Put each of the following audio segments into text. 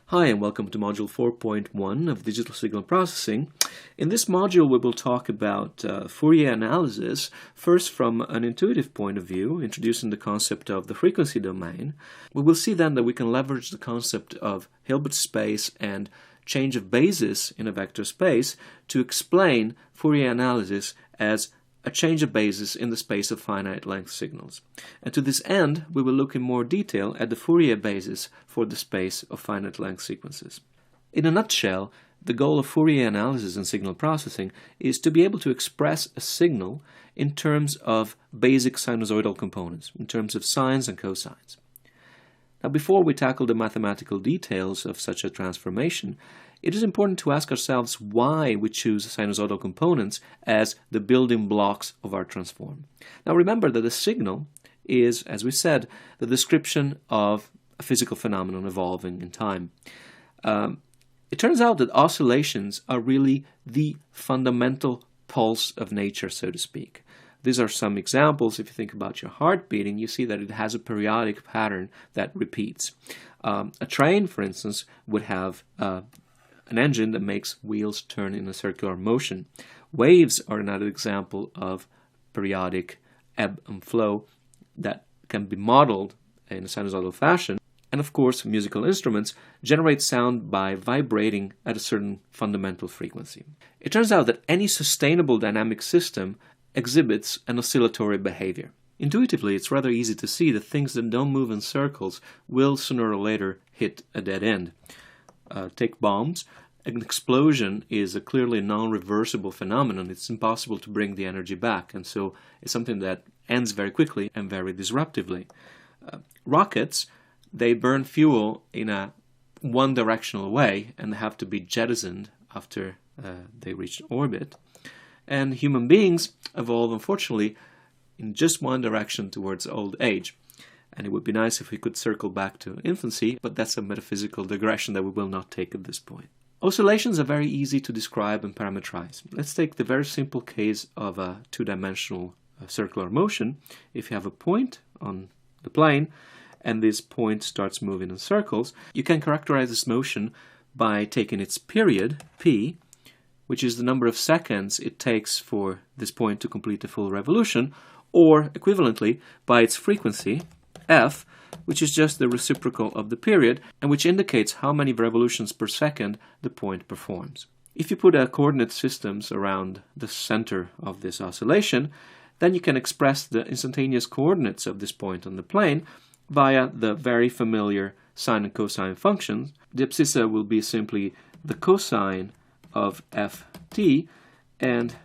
Hi and welcome to Module 4.1 of Digital Signal Processing. In this module we will talk about Fourier analysis, first from an intuitive point of view, introducing the concept of the frequency domain. We will see then that we can leverage the concept of Hilbert space and change of basis in a vector space to explain Fourier analysis as a change of basis in the space of finite length signals. And to this end, we will look in more detail at the Fourier basis for the space of finite length sequences. In a nutshell, the goal of Fourier analysis and signal processing is to be able to express a signal in terms of basic sinusoidal components, in terms of sines and cosines. Now, before we tackle the mathematical details of such a transformation, it is important to ask ourselves why we choose sinusoidal components as the building blocks of our transform. Now remember that a signal is, as we said, the description of a physical phenomenon evolving in time. It turns out that oscillations are really the fundamental pulse of nature, so to speak. These are some examples. If you think about your heart beating, you see that it has a periodic pattern that repeats. A train, for instance, would have an engine that makes wheels turn in a circular motion. Waves are another example of periodic ebb and flow that can be modeled in a sinusoidal fashion. And of course, musical instruments generate sound by vibrating at a certain fundamental frequency. It turns out that any sustainable dynamic system exhibits an oscillatory behavior. Intuitively, it's rather easy to see that things that don't move in circles will sooner or later hit a dead end. Take bombs. An explosion is a clearly non-reversible phenomenon. It's impossible to bring the energy back, and so it's something that ends very quickly and very disruptively. Rockets, they burn fuel in a one-directional way and have to be jettisoned after they reach orbit. And human beings evolve, unfortunately, in just one direction towards old age. And it would be nice if we could circle back to infancy, but that's a metaphysical digression that we will not take at this point. Oscillations are very easy to describe and parameterize. Let's take the very simple case of a two-dimensional circular motion. If you have a point on the plane, and this point starts moving in circles, you can characterize this motion by taking its period, p, which is the number of seconds it takes for this point to complete a full revolution, or equivalently by its frequency, f, which is just the reciprocal of the period and which indicates how many revolutions per second the point performs. If you put coordinate systems around the center of this oscillation, then you can express the instantaneous coordinates of this point on the plane via the very familiar sine and cosine functions. The abscissa will be simply the cosine of ft, and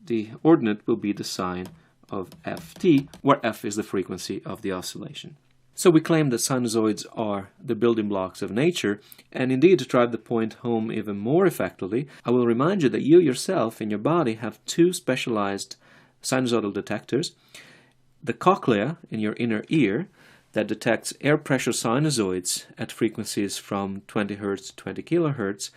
the ordinate will be the sine of ft, where f is the frequency of the oscillation. So we claim that sinusoids are the building blocks of nature, and indeed, to drive the point home even more effectively, I will remind you that you yourself in your body have two specialized sinusoidal detectors. The cochlea in your inner ear that detects air pressure sinusoids at frequencies from 20 Hz to 20 kHz,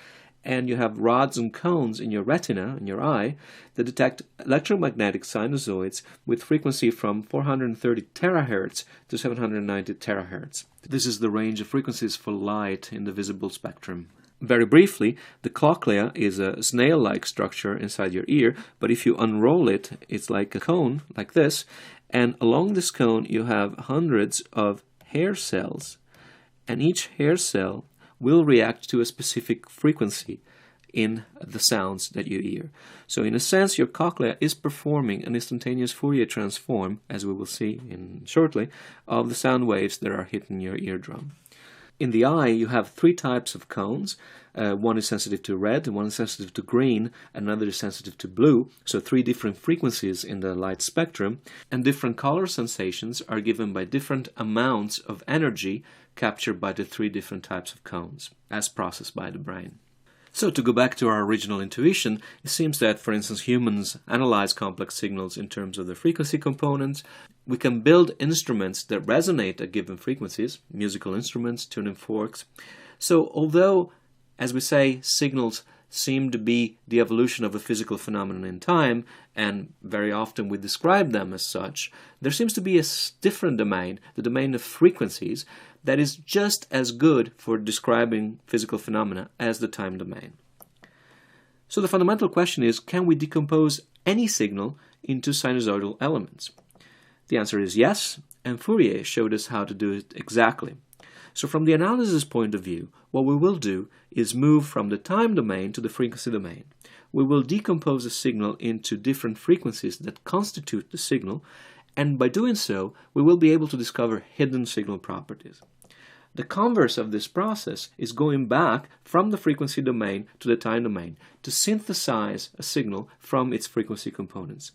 and you have rods and cones in your retina, in your eye, that detect electromagnetic sinusoids with frequency from 430 terahertz to 790 terahertz. This is the range of frequencies for light in the visible spectrum. Very briefly, the cochlea is a snail-like structure inside your ear, but if you unroll it, it's like a cone, like this, and along this cone you have hundreds of hair cells, and each hair cell will react to a specific frequency in the sounds that you hear. So in a sense, your cochlea is performing an instantaneous Fourier transform, as we will see shortly, of the sound waves that are hitting your eardrum. In the eye, you have three types of cones. One is sensitive to red, one is sensitive to green, another is sensitive to blue. So three different frequencies in the light spectrum. And different color sensations are given by different amounts of energy captured by the three different types of cones, as processed by the brain. So to go back to our original intuition, it seems that, for instance, humans analyze complex signals in terms of the frequency components. We can build instruments that resonate at given frequencies, musical instruments, tuning forks. So although, as we say, signals seem to be the evolution of a physical phenomenon in time, and very often we describe them as such, there seems to be a different domain, the domain of frequencies, that is just as good for describing physical phenomena as the time domain. So the fundamental question is, can we decompose any signal into sinusoidal elements? The answer is yes, and Fourier showed us how to do it exactly. So from the analysis point of view, what we will do is move from the time domain to the frequency domain. We will decompose a signal into different frequencies that constitute the signal, and by doing so, we will be able to discover hidden signal properties. The converse of this process is going back from the frequency domain to the time domain to synthesize a signal from its frequency components.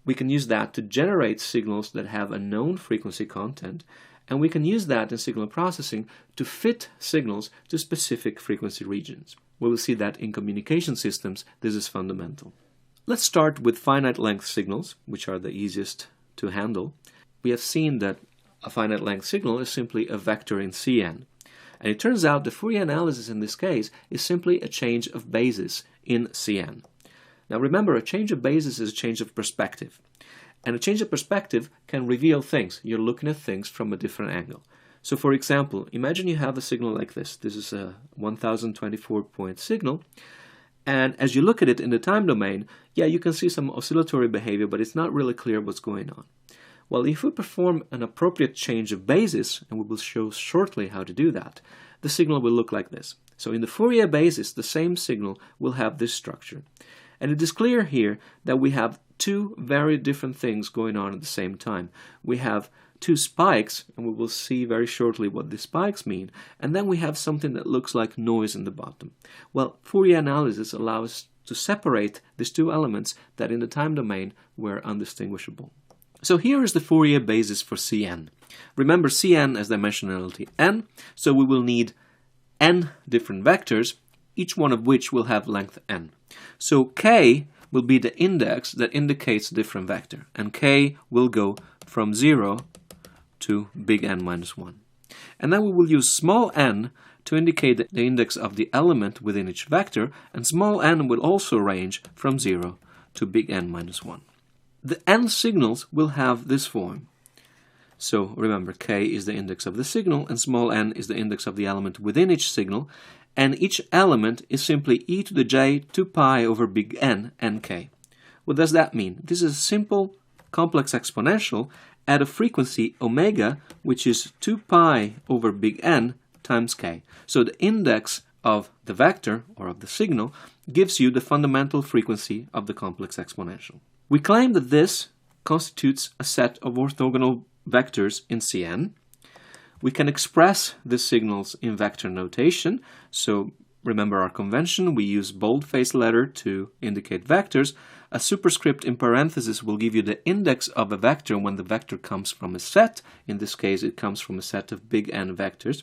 We can use that to generate signals that have a known frequency content, and we can use that in signal processing to fit signals to specific frequency regions. We will see that in communication systems this is fundamental. Let's start with finite length signals, which are the easiest to handle. We have seen that a finite length signal is simply a vector in Cn. And it turns out the Fourier analysis in this case is simply a change of basis in Cn. Now remember, a change of basis is a change of perspective. And a change of perspective can reveal things. You're looking at things from a different angle. So for example, imagine you have a signal like this. This is a 1024 point signal. And as you look at it in the time domain, yeah, you can see some oscillatory behavior, but it's not really clear what's going on. Well, if we perform an appropriate change of basis, and we will show shortly how to do that, the signal will look like this. So in the Fourier basis, the same signal will have this structure. And it is clear here that we have two very different things going on at the same time. We have two spikes, and we will see very shortly what these spikes mean, and then we have something that looks like noise in the bottom. Well, Fourier analysis allows us to separate these two elements that in the time domain were undistinguishable. So here is the Fourier basis for Cn. Remember, Cn has dimensionality n, so we will need n different vectors, each one of which will have length n. So k will be the index that indicates a different vector, and k will go from 0 to big N minus 1. And then we will use small n to indicate the index of the element within each vector, and small n will also range from 0 to big N minus 1. The n signals will have this form. So remember, k is the index of the signal, and small n is the index of the element within each signal, and each element is simply e to the j 2 pi over big N nk. What does that mean? This is a simple complex exponential at a frequency omega, which is 2 pi over big N times k. So the index of the vector, or of the signal, gives you the fundamental frequency of the complex exponential. We claim that this constitutes a set of orthogonal vectors in Cn. We can express the signals in vector notation. So remember our convention, we use boldface letter to indicate vectors. A superscript in parentheses will give you the index of a vector when the vector comes from a set. In this case, it comes from a set of big N vectors.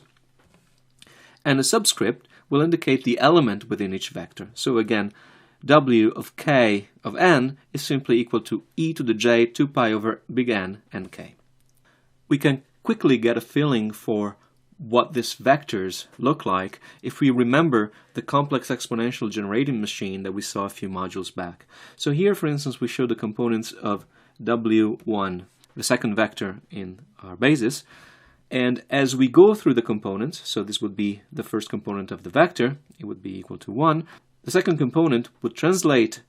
And a subscript will indicate the element within each vector. So again, w of k of n is simply equal to e to the j 2 pi over big N and k. We can quickly get a feeling for what these vectors look like if we remember the complex exponential generating machine that we saw a few modules back. So here, for instance, we show the components of w1, the second vector in our basis, and as we go through the components, so this would be the first component of the vector, it would be equal to 1. The second component would translate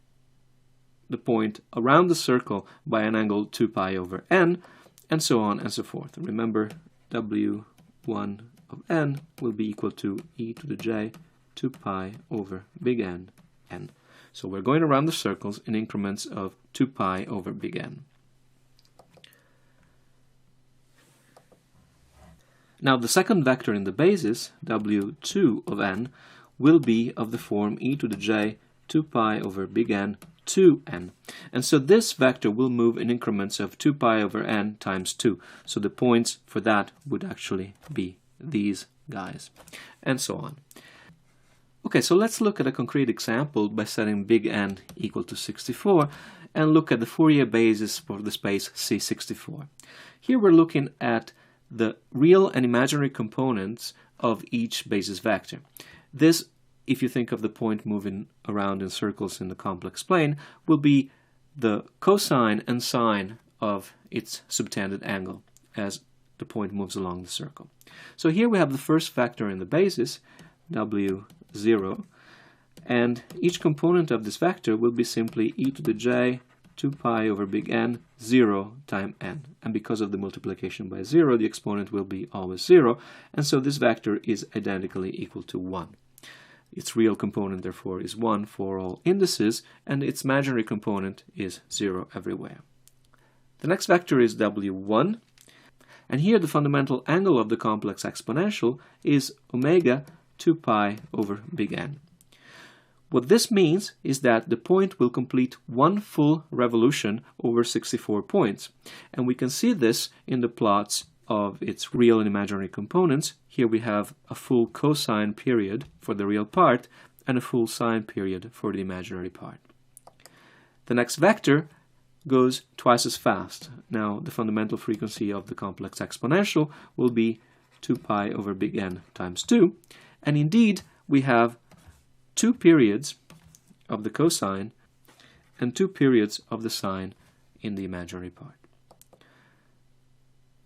the point around the circle by an angle 2 pi over n, and so on and so forth. Remember, w1 of n will be equal to e to the j 2 pi over big N n. So we're going around the circles in increments of 2 pi over big N. Now the second vector in the basis, w2 of n, will be of the form e to the j 2 pi over big N 2n. And so this vector will move in increments of 2 pi over n times 2. So the points for that would actually be these guys, and so on. Okay, so let's look at a concrete example by setting big N equal to 64 and look at the Fourier basis for the space C64. Here we're looking at the real and imaginary components of each basis vector. This, if you think of the point moving around in circles in the complex plane, will be the cosine and sine of its subtended angle, as the point moves along the circle. So here we have the first vector in the basis, w0, and each component of this vector will be simply e to the j 2 pi over big N 0 times n. And because of the multiplication by 0, the exponent will be always 0, and so this vector is identically equal to 1. Its real component, therefore, is 1 for all indices, and its imaginary component is 0 everywhere. The next vector is w1, and here the fundamental angle of the complex exponential is omega 2 pi over big N. What this means is that the point will complete one full revolution over 64 points, and we can see this in the plots of its real and imaginary components. Here we have a full cosine period for the real part and a full sine period for the imaginary part. The next vector goes twice as fast. Now the fundamental frequency of the complex exponential will be 2 pi over big N times 2, and indeed we have 2 periods of the cosine and 2 periods of the sine in the imaginary part.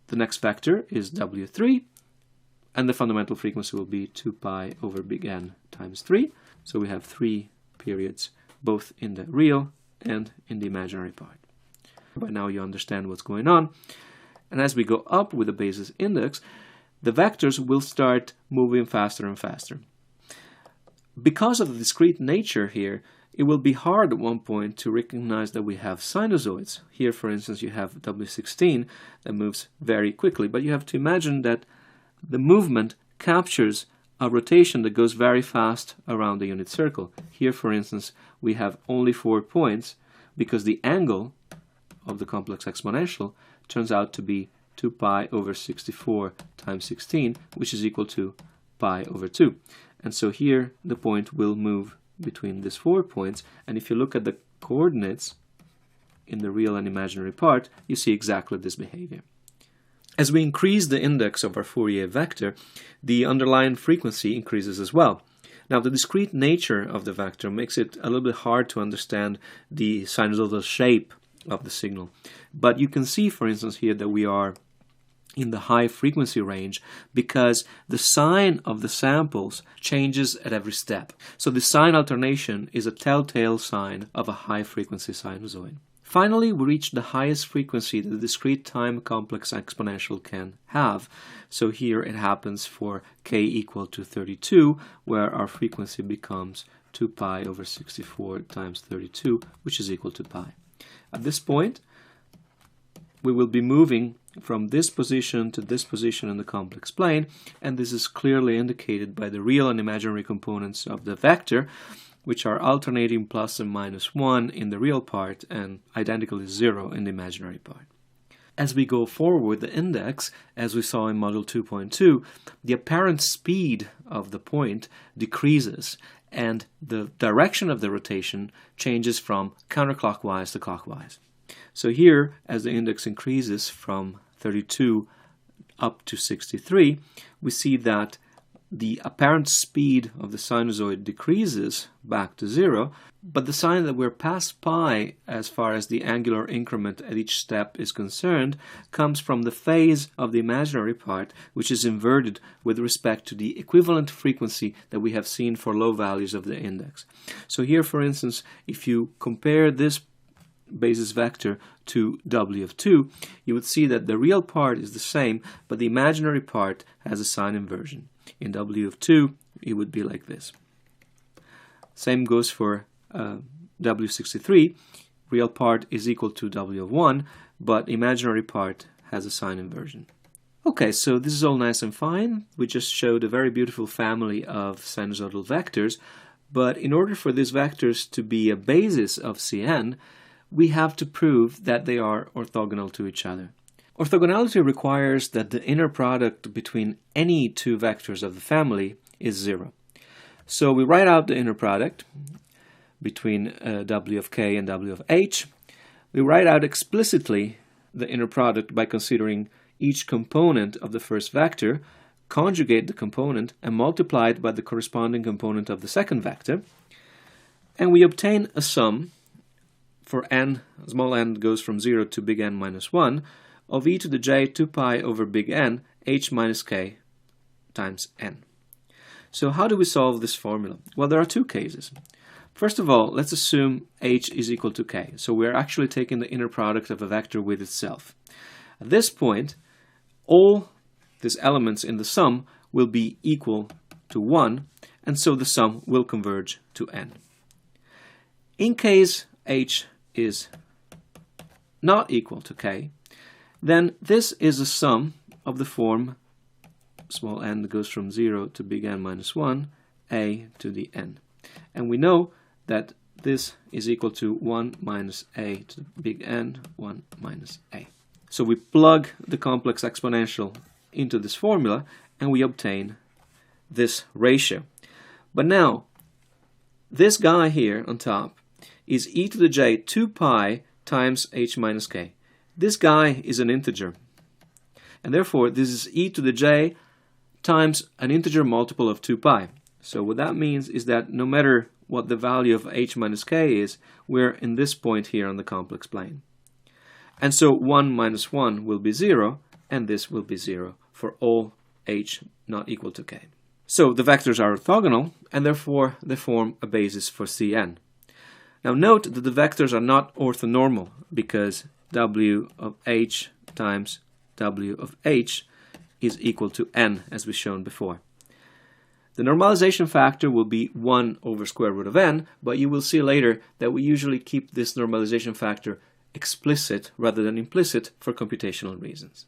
The next vector is w3, and the fundamental frequency will be 2 pi over big N times 3. So we have 3 periods both in the real and in the imaginary part. By now you understand what's going on. And as we go up with the basis index, the vectors will start moving faster and faster. Because of the discrete nature here, it will be hard at one point to recognize that we have sinusoids. Here, for instance, you have W16 that moves very quickly, but you have to imagine that the movement captures a rotation that goes very fast around the unit circle. Here, for instance, we have only 4 points because the angle of the complex exponential turns out to be 2 pi over 64 times 16, which is equal to pi over 2. And so here the point will move between these 4 points, and if you look at the coordinates in the real and imaginary part, you see exactly this behavior. As we increase the index of our Fourier vector, the underlying frequency increases as well. Now the discrete nature of the vector makes it a little bit hard to understand the sinusoidal shape of the signal, but you can see, for instance, here that we are in the high frequency range because the sign of the samples changes at every step. So the sign alternation is a telltale sign of a high frequency sinusoid. Finally, we reach the highest frequency that the discrete time complex exponential can have. So here it happens for k equal to 32, where our frequency becomes 2 pi over 64 times 32, which is equal to pi. At this point, we will be moving from this position to this position in the complex plane, and this is clearly indicated by the real and imaginary components of the vector, which are alternating plus and minus 1 in the real part and identically 0 in the imaginary part. As we go forward with the index, as we saw in Module 2.2, the apparent speed of the point decreases and the direction of the rotation changes from counterclockwise to clockwise. So here, as the index increases from 32 up to 63, we see that the apparent speed of the sinusoid decreases back to 0, but the sign that we're past pi as far as the angular increment at each step is concerned comes from the phase of the imaginary part, which is inverted with respect to the equivalent frequency that we have seen for low values of the index. So here, for instance, if you compare this basis vector to W of 2, you would see that the real part is the same, but the imaginary part has a sign inversion. In W of 2, it would be like this. Same goes for W63. Real part is equal to W of 1, but imaginary part has a sign inversion. Okay, so this is all nice and fine. We just showed a very beautiful family of sinusoidal vectors, but in order for these vectors to be a basis of Cn, we have to prove that they are orthogonal to each other. Orthogonality requires that the inner product between any two vectors of the family is 0. So we write out the inner product between W of k and W of h. We write out explicitly the inner product by considering each component of the first vector, conjugate the component, and multiply it by the corresponding component of the second vector. And we obtain a sum for n, small n goes from 0 to big N minus 1, of e to the j 2 pi over big N h minus k times n. So how do we solve this formula? Well, there are two cases. First of all, let's assume h is equal to k. So we're actually taking the inner product of a vector with itself. At this point, all these elements in the sum will be equal to 1, and so the sum will converge to n. In case h is not equal to k, then this is a sum of the form small n that goes from 0 to big N minus 1, a to the n. And we know that this is equal to 1 minus a to the big N, 1 minus a. So we plug the complex exponential into this formula and we obtain this ratio. But now, this guy here on top is e to the j 2 pi times h minus k. This guy is an integer. And therefore, this is e to the j times an integer multiple of 2 pi. So what that means is that no matter what the value of h minus k is, we're in this point here on the complex plane. And so 1 minus 1 will be 0, and this will be 0 for all h not equal to k. So the vectors are orthogonal, and therefore they form a basis for Cn. Now note that the vectors are not orthonormal, because w of h times w of h is equal to n, as we've shown before. The normalization factor will be 1 over square root of n, but you will see later that we usually keep this normalization factor explicit rather than implicit for computational reasons.